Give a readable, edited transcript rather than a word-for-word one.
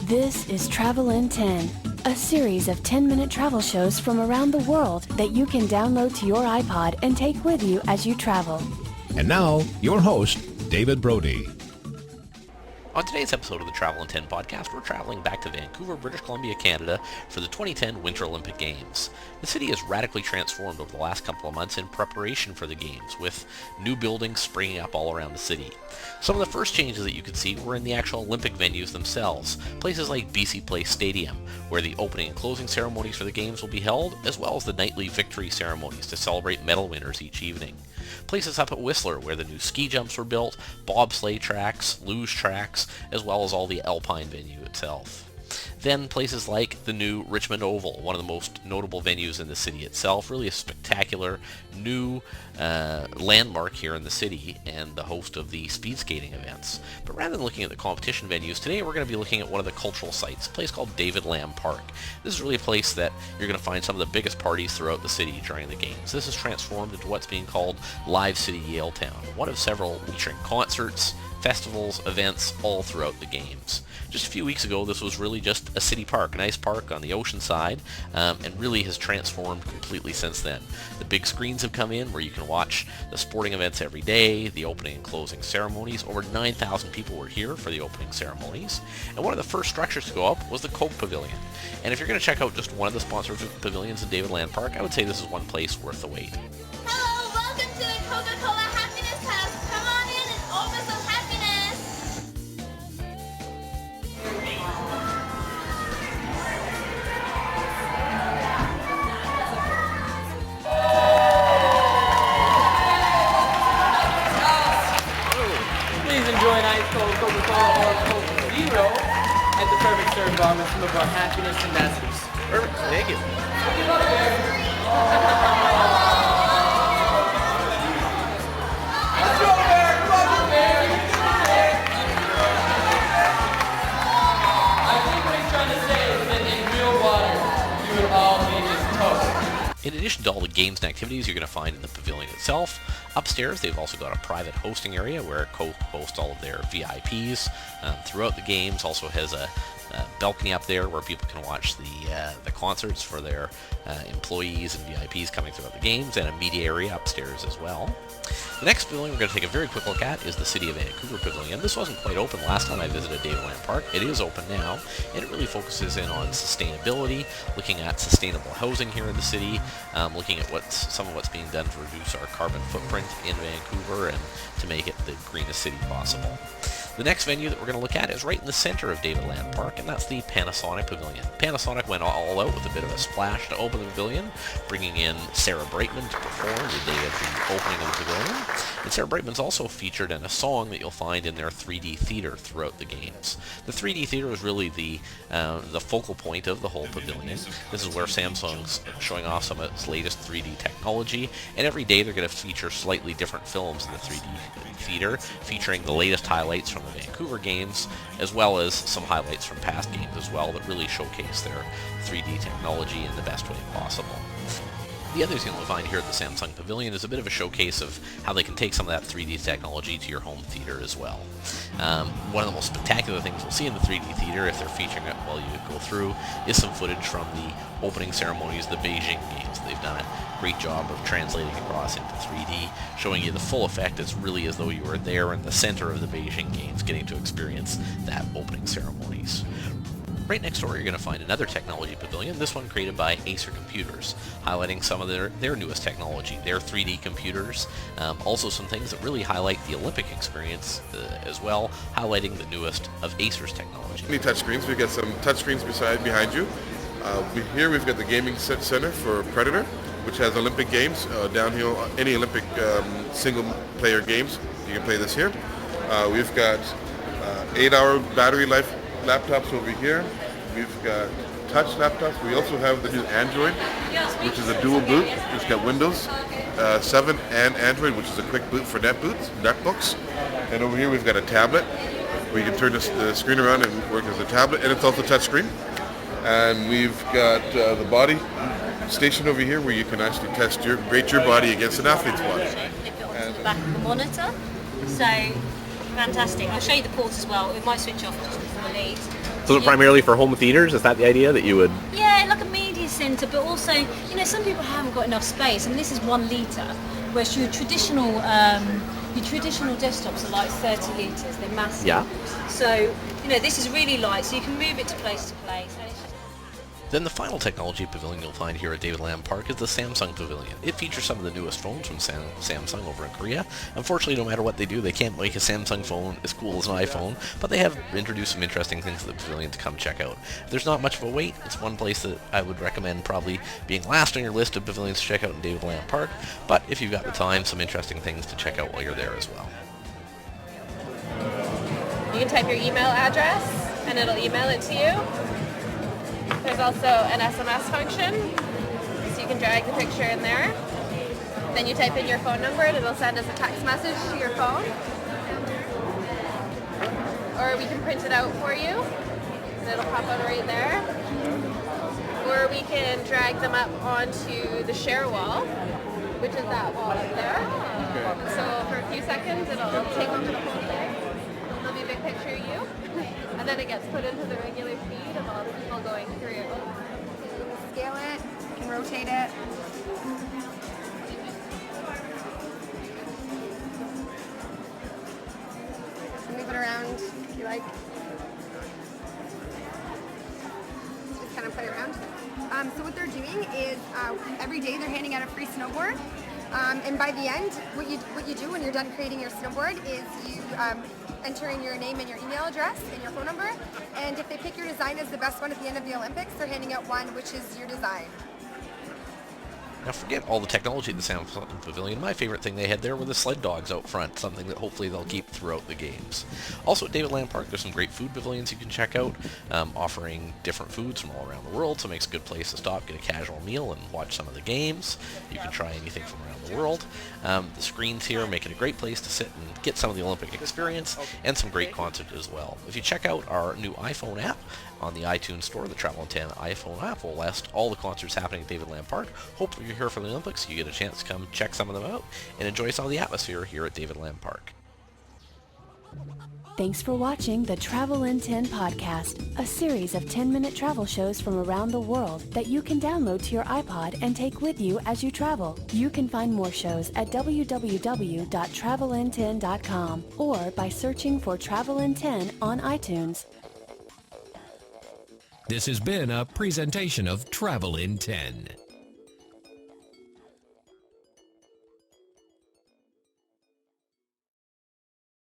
This is Travel in 10, a series of 10-minute travel shows from around the world that you can download to your iPod and take with you as you travel. And now, your host, David Brody. On today's episode of the Travel in 10 podcast, we're traveling back to Vancouver, British Columbia, Canada for the 2010 Winter Olympic Games. The city has radically transformed over the last couple of months in preparation for the Games, with new buildings springing up all around the city. Some of the first changes that you could see were in the actual Olympic venues themselves, places like BC Place Stadium, where the opening and closing ceremonies for the Games will be held, as well as the nightly victory ceremonies to celebrate medal winners each evening. Places up at Whistler, where the new ski jumps were built, bobsleigh tracks, luge tracks, as well as all the alpine venue itself. Then places like the new Richmond Oval, one of the most notable venues in the city itself, really a spectacular new landmark here in the city and the host of the speed skating events. But rather than looking at the competition venues, today we're going to be looking at one of the cultural sites, a place called David Lamb Park. This is really a place that you're going to find some of the biggest parties throughout the city during the Games. This has transformed into what's being called LiveCity Yaletown, one of several featuring concerts, festivals, events, all throughout the Games. Just a few weeks ago, this was really just a city park, a nice park on the ocean side, and really has transformed completely since then. The big screens have come in where you can watch the sporting events every day, the opening and closing ceremonies. Over 9,000 people were here for the opening ceremonies, and one of the first structures to go up was the Coke Pavilion. And if you're going to check out just one of the sponsored pavilions in David Lamb Park, I would say this is one place worth the wait. Hello, welcome to the Coca-Cola Happiness House. Come on in and open some happiness. Please enjoy an ice cold Coca-Cola or Coke Zero at the Perfect Serve Bar with some of our happiness ambassadors. Perfect, thank you. In addition to all the games and activities you're going to find in the pavilion itself, upstairs they've also got a private hosting area where Coke hosts all of their VIPs throughout the Games. Also has a balcony up there where people can watch the concerts for their employees and VIPs coming throughout the Games, and a media area upstairs as well. The next pavilion we're going to take a very quick look at is the City of Vancouver Pavilion. This wasn't quite open last time I visited David Lamb Park. It is open now, and it really focuses in on sustainability, looking at sustainable housing here in the city, looking at some of what's being done to reduce our carbon footprint in Vancouver and to make it the greenest city possible. The next venue that we're going to look at is right in the center of David Lamb Park, and that's the Panasonic Pavilion. Panasonic went all out with a bit of a splash to open the pavilion, bringing in Sarah Brightman to perform the day of the opening of the pavilion. And Sarah Brightman's also featured in a song that you'll find in their 3D theater throughout the Games. The 3D theater is really the focal point of the whole pavilion. This is where Samsung's showing off some of its latest 3D technology, and every day they're going to feature slightly different films in the 3D theater, featuring the latest highlights from the Vancouver Games, as well as some highlights from past Games as well that really showcase their 3D technology in the best way possible. The other thing you'll find here at the Samsung Pavilion is a bit of a showcase of how they can take some of that 3D technology to your home theater as well. One of the most spectacular things you'll see in the 3D theater, if they're featuring it while you go through, is some footage from the opening ceremonies of the Beijing Games. They've done a great job of translating across into 3D, showing you the full effect. It's really as though you were there in the center of the Beijing Games, getting to experience that opening ceremonies. Right next door, you're going to find another technology pavilion, this one created by Acer Computers, highlighting some of their newest technology, their 3D computers, also some things that really highlight the Olympic experience as well, highlighting the newest of Acer's technology. Many touchscreens. We've got some touchscreens behind you. Here we've got the gaming center for Predator, which has Olympic games, downhill, any Olympic single-player games. You can play this here. We've got 8-hour battery life laptops over here. We've got touch laptops. We also have the new Android, which is a dual boot. It's got Windows 7 and Android, which is a quick boot for netbooks. And over here we've got a tablet where you can turn the screen around and work as a tablet, and it's also touchscreen. And we've got the body station over here where you can actually rate your body against an athlete's body. Back of the monitor, so fantastic. I'll show you the port as well. It might switch off just before we leave. So is it primarily for home theaters? Is that the idea that you would? Yeah, like a media centre, but also, you know, some people haven't got enough space. I mean, this is 1 litre, whereas your traditional desktops are like 30 litres. They're massive. Yeah. So, you know, this is really light, so you can move it to place to place. And it's just... Then the final technology pavilion you'll find here at David Lam Park is the Samsung Pavilion. It features some of the newest phones from Samsung over in Korea. Unfortunately, no matter what they do, they can't make a Samsung phone as cool as an iPhone, but they have introduced some interesting things to the pavilion to come check out. If there's not much of a wait, it's one place that I would recommend probably being last on your list of pavilions to check out in David Lam Park, but if you've got the time, some interesting things to check out while you're there as well. You can type your email address and it'll email it to you. There's also an SMS function, so you can drag the picture in there. Then you type in your phone number and it'll send us a text message to your phone. Or we can print it out for you and it'll pop out right there. Or we can drag them up onto the share wall, which is that wall up there. So for a few seconds it'll take over the whole thing. There'll be a big picture of you. And then it gets put into the regular feed of all the people going through. You can scale it, you can rotate it. Move it around if you like. Just kind of play around. So what they're doing is every day they're handing out a free snowboard. And by the end, what you do when you're done creating your snowboard is you enter in your name and your email address and your phone number. And if they pick your design as the best one at the end of the Olympics, they're handing out one, which is your design. Now forget all the technology at the Samsung Pavilion. My favorite thing they had there were the sled dogs out front, something that hopefully they'll keep throughout the games. Also at David Lam Park, there's some great food pavilions you can check out, offering different foods from all around the world, so it makes a good place to stop, get a casual meal, and watch some of the games. You can try anything from around the world. The screens here make it a great place to sit and get some of the Olympic experience, and some great concerts as well. If you check out our new iPhone app on the iTunes Store, the Travel in 10 iPhone app will list all the concerts happening at David Lam Park. Hopefully you're here for the Olympics, you get a chance to come check some of them out and enjoy some of the atmosphere here at David Lam Park. Thanks for watching the Travel in 10 podcast, a series of 10-minute travel shows from around the world that you can download to your iPod and take with you as you travel. You can find more shows at www.travelin10.com or by searching for Travel in 10 on iTunes. This has been a presentation of Travel in 10.